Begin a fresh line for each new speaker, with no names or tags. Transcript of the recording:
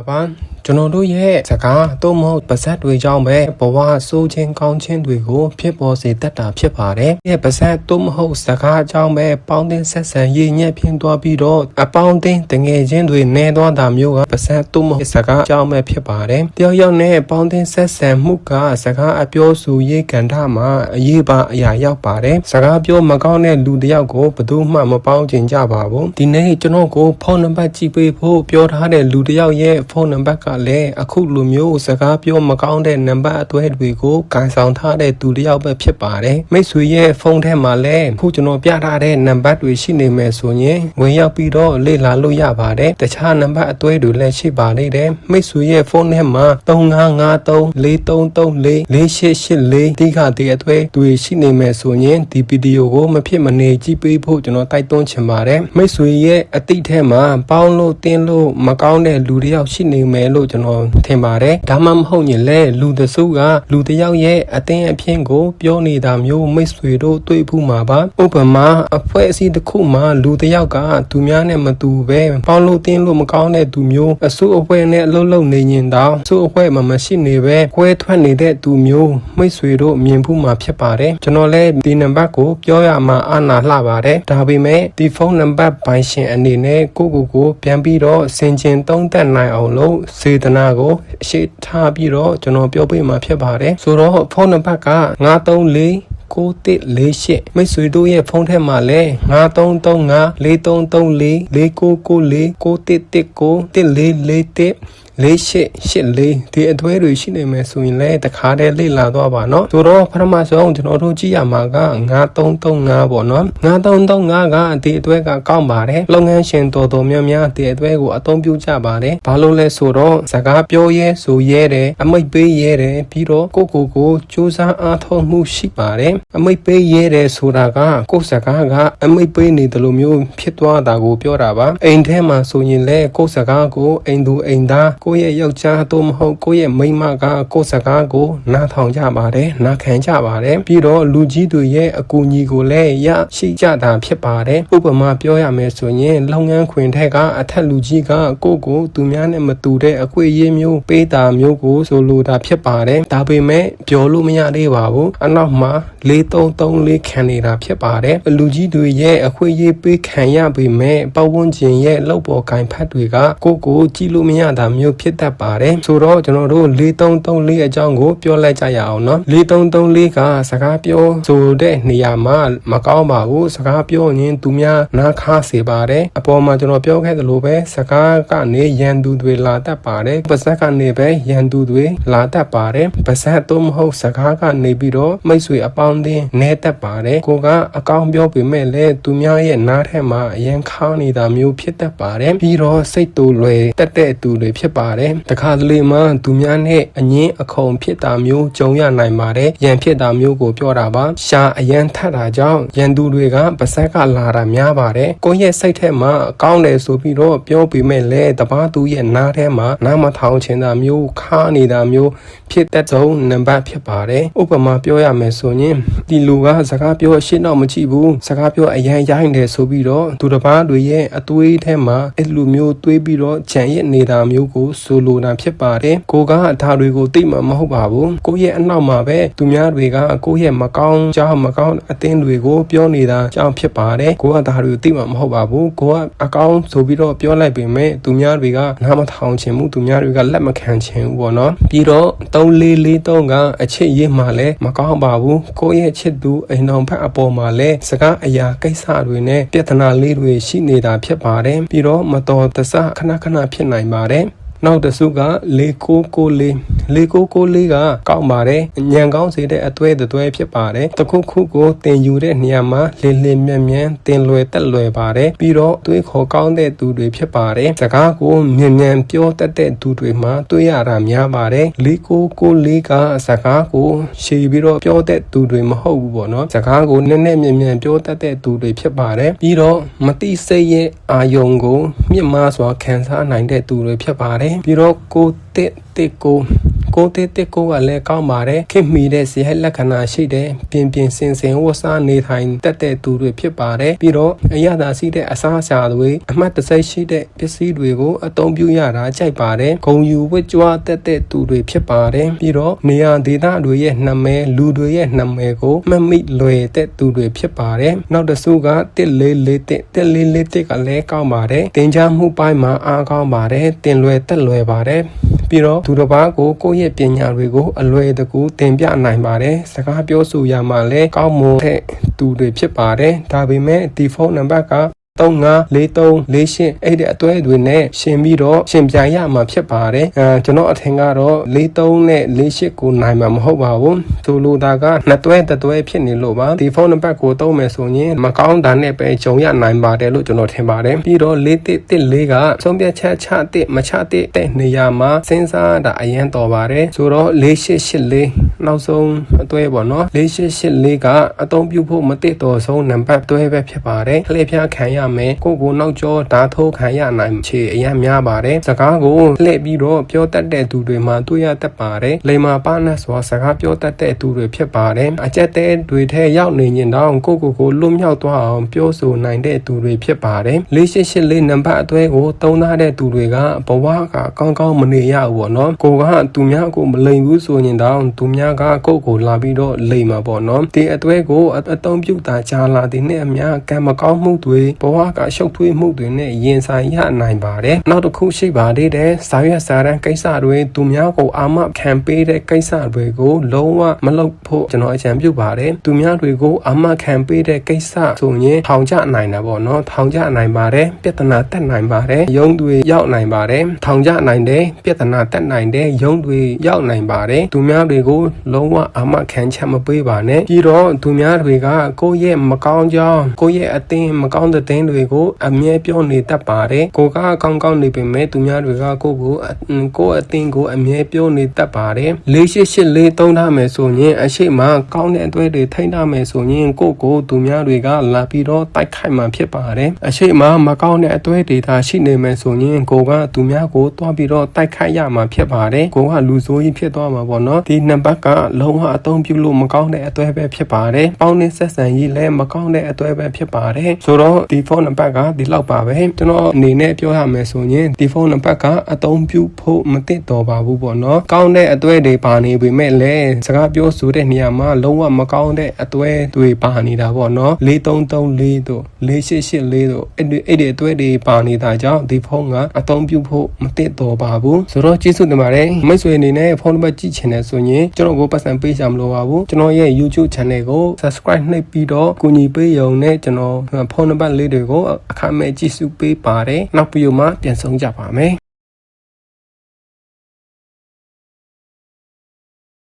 ပါကျွန်တော်တို့ရဲ့စကားသို့မဟုတ်ပါဇက်တွေကြောင့်ပဲဘဝဆိုးခြင်းကောင်းခြင်းတွေကိုဖြစ်ပေါ်စေတတ်တာဖြစ်ပါတယ်။ရဲ့ပါဇက်သို့မဟုတ်စကားကြောင့်ပဲပေါင်းတင်ဆက်ဆံရေးညံ့ဖျင်းသွားပြီးတော့အပေါင်းတင်တငယ်ချင်းတွေနဲသွားတာမျိုးကပါဇက်သို့မဟုတ်စကားကြောင့်ပဲဖြစ်ပါတယ်။တယောက်ယောက်နဲ့ပေါင်းတင်ဆက်ဆံမှုကစကားအပြောဆိုရေးကဏ္ဍမှာအရေးပါအရာရောက်ပါတယ်။စကားပြောမကောင်းတဲ့လူတယောက်ကိုဘယ်သူမှမပေါင်းချင်ကြပါဘူး။ဒီနေ့ကျွန်တော်ကိုဖုန်းနံပါတ်ကြည့်ပေးဖို့ပြောထားတဲ့လူတယောက်ရဲ့ဖုန်းနံပါတ်ကလည်းအခုလိုမျိုးစကားပြောမကောင်းတဲ့နံပါတ်အသွဲတွေကိုကန်ဆောင်ထားတဲ့သူတယောက်ပဲဖြစ်ပါတယ်မိတ်ဆွေရဲ့ဖုန်းထဲမှာလည်းခုကျွန်တော်ပြထားတဲ့နံပါတ်တွေရှိနေမယ်ဆိုရင်ဝင်ရောက်ပြီးတော့လေ့လာလို့ရပါတယ်တခြားနံပါတ်အသွဲတွေလည်းရှိပါသေးတယ်မိတ်ဆွေရဲ့ဖုန်းထဲမှာ355343444884ဒီကတည်းအသွဲတွေရှိနေမယ်ဆိုရင်ဒီဗီဒီယိုကိုမဖြစ်မနေကြည့်ပေးဖို့ကျွန်တော်တိုက်တွန်းချင်ပါတယ်မိတ်ဆွေရဲ့အတိတ်ထဲမှာပေါင်းလို့တင်းလို့မကောင်းတဲ့လူတယောက်ရှိနေမယ်လို့ကျွန်တော်ထင်ပါတယ်ဒါမှမဟုတ်ရင်လေလူတစုကလူတယောက်ရဲ့အသင်းအဖြစ်ကိုပြောနေတာမျိုးမိတ်ဆွေတို့တွေ့ဖို့မှာပါဥပမာအဖွဲ့အစည်းတစ်ခုမှာလူတယောက်ကသူများနဲ့မတူပဲပေါင်းလို့တင်းလို့မကောင်းတဲ့သူမျိုးအစုအဖွဲ့နဲ့အလုပ်လုပ်နေရင်တောင်အစုအဖွဲ့မှာမရှိနေပဲခွဲထွက်နေတဲ့သူမျိုးမိတ်ဆွေတို့မြင်ဖို့မှာဖြစ်ပါတယ်ကျွန်တော်လည်းဒီနံပါတ်ကိုပြောရမှာအာနာလှပါတယ်ဒါပေမဲ့ဒီဖုန်းနံပါတ်ပိုင်ရှင်အနေနဲ့ကိုပြန်ပြီးတော့ဆင်ခြင်သုံးသပ်နိုင်အောင်လို့စေတနာကိုအရှိထားပြီးတော့ကျွန်တော်ပြောပေးမှာဖြစ်ပါတယ်ဆိုတော့ဖုန်းနံပါတ်က9349148မိတ်ဆွေတို့ရဲ့ဖုန်းထဲမှာလဲ93354334999911191444ဒီအသွဲတွေရှိနေမယ်ဆိုရင်လည်းတခါတည်းလေ့လာသွားပါเนาะဆိုတော့ပထမဆုံးကျွန်တော်တို့ကြည့်ရမှာက9335ပေါ့เนาะ9335ကဒီအသွဲကကောင်းပါတယ်လုပ်ငန်းရှင်တော်တော်များများဒီအသွဲကိုအသုံးပြုကြပါတယ်ဘာလို့လဲဆိုတော့စကားပြောရဲဆိုရဲတယ်အမိတ်ပေးရဲတယ်ပြီးတော့ကိုစူးစမ်းအားထုတ်မှုရှိပါတယ်အမိတ်ပေးရဲတယ်ဆိုတာကကိုစကားကအမိတ်ပေးနေတယ်လို့မျိုးဖြစ်သွားတာကိုပြောတာပါအိမ်ထဲမှာဆိုရင်လည်းကိုစကားကိုအိမ်သူအိမ်သားကိုယ့်ရဲ့ယောက်ျားတို့မဟုတ်ကိုယ့်ရဲ့မိန်းမကကိုယ့်စကားကိုနားထောင်ကြပါတယ်နားခံကြပါတယ်ပြီးတော့လူကြီးတွေရဲ့အကူအညီကိုလည်းရရှိကြတာဖြစ်ပါတယ်ဥပမာပြောရမယ်ဆိုရင်လုပ်ငန်းခွင်ထက်ကအထက်လူကြီးကကိုသူများနဲ့မတူတဲ့အခွင့်အရေးမျိုးပေးတာမျိုးကိုဆိုလိုတာဖြစ်ပါတယ်ဒါပေမဲ့ပြောလို့မရသေးပါဘူးအနောက်မှာ4334ခံနေတာဖြစ်ပါတယ်လူကြီးတွေရဲ့အခွင့်အရေးပေးခံရပေမဲ့ပတ်ဝန်းကျင်ရဲ့လောက်ပေါ်ကင်ဖတ်တွေကကိုကြည့်လို့မရတာမျိုးဖြစ်တတ်ပါတယ်ဆိုတော့ကျွန်တော်တို့4334အကြောင်းကိုပြောလိုက်ကြရအောင်เนาะ4334ကစကားပြောဆိုတဲ့နေရာမှာမကောင်းပါဘူးစကားပြောရင်သူများနားခါစေပါတယ်အပေါ်မှာကျွန်တော်ပြောခဲ့သလိုပဲစကားကနေရန်သူတွေလာတတ်ပါတယ်ပါဇက်ကနေပဲရန်သူတွေလာတတ်ပါတယ်ပါဇက်တော့မဟုတ်စကားကနေပြီးတော့မိတ်ဆွေအပေါင်းအသင်းနဲတတ်ပါတယ်ကိုကအကောင်းပြောပေမဲ့လည်းသူများရဲ့နားထဲမှာအရင်ခါနေတာမျိုးဖြစ်တတ်ပါတယ်ပြီးတော့စိတ်တူလွယ်တက်တဲ့သူတွေဖြစ်ပါတယ်တခါတလေမှသူများနဲ့အငင်းအခုံဖြစ်တာမျိုးကြုံရနိုင်ပါတယ်ရန်ဖြစ်တာမျိုးကိုပြောတာပါရှာအရန်ထတ်တာကြောင့်ရန်သူတွေကပါဇက်ကလာတာများပါတယ်ကိုယ့်ရဲ့စိတ်ထဲမှာအကောင်းတယ်ဆိုပြီးတော့ပြောပေမဲ့လည်းတပားသူရဲ့နားထဲမှာနားမထောင်ချင်တာမျိုးခါနေတာမျိုးဖြစ်တတ်ဆုံးနံပါတ်ဖြစ်ပါတယ်ဥပမာပြောရမယ်ဆိုရင်ဒီလူကစကားပြောရှင်းတော့မကြည့်ဘူးစကားပြောအရန်ရိုင်းတယ်ဆိုပြီးတော့သူတစ်ပါးတွေရဲ့အသွေးထဲမှာအဲ့လိုမျိုးတွေးပြီးတော့ခြံရစ်နေတာမျိုးကိုဆိုလိုတာဖြစ်ပါတယ်ကိုကဒါတွေကိုသိမှမဟုတ်ပါဘူးကိုရဲ့အနောက်မှာပဲသူများတွေကကိုရဲ့မကောင်းကြောင်းမကောင်းအသင်းတွေကိုပြောနေတာကြောင့်ဖြစ်ပါတယ်ကိုကဒါတွေကိုသိမှမဟုတ်ပါဘူးကိုကအကောင်းဆိုပြီးတော့ပြောလိုက်ပေမဲ့သူများတွေကနားမထောင်ချင်ဘူးသူများတွေကလက်မခံချင်ဘူးပေါ့နော်ပြီးတော့3443ကအချစ်ရေးမှလည်းမကောင်းပါဘူးကိုရဲ့ချစ်သူအိမ်တော်ဖက်အပေါ်မှာလည်းစကားအရာကိစ္စတွေနဲ့ပြဿနာလေးတွေရှိနေတာဖြစ်ပါတယ်ပြီးတော့မတော်တဆခဏဖြစ်နိုင်ပါတယ်နောက်တစ်စုက4994ကကောက်ပါတယ်ညံကောင်းစေတဲ့အသွဲဖြစ်ပါတယ်တခုကိုတင်ယူတဲ့နေရာမှာလင်းမြန်တင်လွယ်တက်လွယ်ပါတယ်ပြီးတော့တွေးခေါ်ကောင်းတဲ့သူတွေဖြစ်ပါတယ်စကားကိုမြန်ပြောတတ်တဲ့သူတွေမှာတွေးရတာများပါတယ်4994ကစကားကိုရှည်ပြီးတော့ပြောတဲ့သူတွေမဟုတ်ဘူးပေါ့နော်စကားကိုနည်းမြန်ပြောတတ်တဲ့သူတွေဖြစ်ပါတယ်ပြီးတော့မတိစိတ်ရဲ့အာယုံကိုမြင့်မားစွာခံစားနိုင်တဲ့သူတွေဖြစ်ပါတယ်ပြီးတော့ကို ကိုတေးတက်ကိုကလည်းကောင်းပါတယ်ခင်မီတဲ့ဇယက်လက္ခဏာရှိတဲ့ပြင်စင်ဝတ်စားနေထိုင်တက်တဲ့သူတွေဖြစ်ပါတယ်ပြီးတော့အရသာရှိတဲ့အစားအစာတွေအမှတ်တစိုက်ရှိတဲ့ပစ္စည်းတွေကိုအသုံးပြုရတာကြိုက်ပါတယ်ဂုံယူဝတ်ကြွားတက်တဲ့သူတွေဖြစ်ပါတယ်ပြီးတော့နေရာဒေသတွေရဲ့နာမည်လူတွေရဲ့နာမည်ကိုမှတ်မိလွယ်တဲ့သူတွေဖြစ်ပါတယ်နောက်တစ်စုက144ကလည်းကောင်းပါတယ်တင်ကြားမှုပိုင်းမှာအားကောင်းပါတယ်တင်လွယ်တက်လွယ်ပါတယ်ပြီးတော့သူတစ်ပါးကိုကိုယ့်ရဲ့ပညာတွေကိုအလွယ်တကူသင်ပြနိုင်ပါတယ်စကားပြောဆိုရမှာလည်းကောင်းမွန်တဲ့သူတွေဖြစ်ပါတယ်ဒါပေမဲ့ဒီဖုန်းနံပါတ်က354348အဲ့ဒီအတွဲတွေနဲ့ရှင်ပြီးတော့ရှင်ပြိုင်ရမှာဖြစ်ပါတယ်ကျွန်တော်အထင်ကတော့43နဲ့48ကိုနိုင်မှာမဟုတ်ပါဘူးဆိုလိုတာကနှစ်တွဲတစ်တွဲဖြစ်နေလို့ပါဒီဖုန်းနံပါတ်ကိုသုံးမယ်ဆိုရင်မကောင်းတာနဲ့ပဲဂျုံရနိုင်ပါတယ်လို့ကျွန်တော်ထင်ပါတယ်ပြီးတော့4114ကဆုံးဖြတ်ချက်ချတဲ့မချတဲ့နေရာမှာစဉ်းစားတာအရင်တော်ပါတယ်ဆိုတော့4884နောက်ဆုံးအတွဲပေါ့နော်4884ကအသုံးပြုဖို့မသိတော်ဆုံးနံပါတ်တွဲပဲဖြစ်ပါတယ်လှည့်ဖျားခံရမယ်ကိုနောက်ကျောဓာထိုးခံရနိုင်ချေအရင်များပါတယ်စကားကိုလှည့်ပြီးတော့ပြောတတ်တဲ့သူတွေမှာတွေ့ရတတ်ပါတယ်လိမ္မာပါနဲ့ဆိုစကားပြောတတ်တဲ့သူတွေဖြစ်ပါတယ်အကြက်တဲတွေထဲရောက်နေရင်တော့ကိုလွတ်မြောက်သွားအောင်ပြောဆိုနိုင်တဲ့သူတွေဖြစ်ပါတယ်4884နံပါတ်အတွဲကိုသုံးထားတဲ့သူတွေကဘဝကကောင်းကောင်းမနေရဘူးပေါ့နော်ကိုကသူများကိုမလိမ်ဘူးဆိုရင်တော့သူများကကိုလာပြီးတော့လိမ်မှာပေါ့နော်ဒီအတွဲကိုအသုံးပြုတာကြာလာတဲ့နဲ့အများကံမကောင်းမှုတွေဘဝကရှုပ်ထွေးမှုတွေနဲ့ရင်ဆိုင်ရနိုင်ပါတယ်နောက်တစ်ခုရှိပါသေးတယ်စာရွက်စာတမ်းကိစ္စတွေသူများကိုအာမခံပေးတဲ့ကိစ္စတွေကိုလုံးဝမလုပ်ဖို့ကျွန်တော်အကြံပြုပါတယ်သူများတွေကိုအာမခံပေးတဲ့ကိစ္စဆိုရင်ထောင်ချနိုင်တာပေါ့နော်ထောင်ချနိုင်ပါတယ်ပြဿနာတက်နိုင်ပါတယ်ရုံးတွေရောက်နိုင်ပါတယ်ထောင်ချနိုင်တယ်ပြဿနာတက်နိုင်တယ်ရုံးတွေရောက်နိုင်ပါတယ်သူများတွေကိုလုံးဝအာမခံချက်မပေးပါနဲ့ပြီးတော့သူများတွေကကိုယ့်ရဲ့မကောင်းကြောင်းကိုယ့်ရဲ့အသင်းမကောင်းတဲ့တင်းတွေကိုအမြဲပြောနေတတ်ပါတယ်ကိုကကောင်းနေပေမဲ့သူများတွေကကိုအသင်းကိုအမြဲပြောနေတတ်ပါတယ်4884သုံးထားမယ်ဆိုရင်အရှိမကောင်းတဲ့အသွဲတွေထိန်းထားမယ်ဆိုရင်ကိုသူများတွေကလာပြီးတော့တိုက်ခိုက်မှဖြစ်ပါတယ်အရှိမမကောင်းတဲ့အသွဲတွေသာရှိနေမယ်ဆိုရင်ကိုကသူများကိုတွားပြီးတော့တိုက်ခိုက်ရမှာဖြစ်ပါတယ်ကိုကလူဆိုးကြီးဖြစ်သွားမှာပေါ့နော်ဒီနံပါတ်ကလုံးဝအသုံးပြုလို့မကောင်းတဲ့အသွဲပဲဖြစ်ပါတယ်ပေါင်းနဲ့ဆက်ဆံရေးလည်းမကောင်းတဲ့အသွဲပဲဖြစ်ပါတယ်ဆိုတော့ဒီဖုန်းနံပါတ်ကဒီလောက်ပါပဲကျွန်တော်အနေနဲ့ပြောရမယ်ဆိုရင်ဒီဖုန်းနံပါတ်ကအသုံးပြုဖို့မသင့်တော်ပါဘူးပေါ့နော်ကောင်းတဲ့အသွဲတွေပါနေပေမဲ့လည်းစကားပြောဆိုတဲ့နေရာမှာလုံးဝမကောင်းတဲ့အသွဲတွေပါနေတာပေါ့နော်4334တို့4884တို့အဲ့ဒီအသွဲတွေပါနေတာကြောင့်ဒီဖုန်းကအသုံးပြုဖို့မသင့်တော်ပါဘူးဆိုတော့ကျေးဇူးတင်ပါတယ်မိတ်ဆွေအနေနဲ့ဖုန်းနံပါတ်ကြည့်ချင်တယ်ဆိုရင်ကျွန်တော်ကိုပတ်စံပေးချင်မလို့ပါဘူးကျွန်တော်ရဲ့ YouTube channel ကို subscribe နှိပ်ပြီးတော့ကူညီပေးရုံနဲ့ကျွန်တော်ဖုန်းနံပါတ်လေးတွေကိုအခမဲ့ကြည့်စုပေးပါတယ်နောက်ပြီးမှပြန်ဆောင်ကြပါမယ်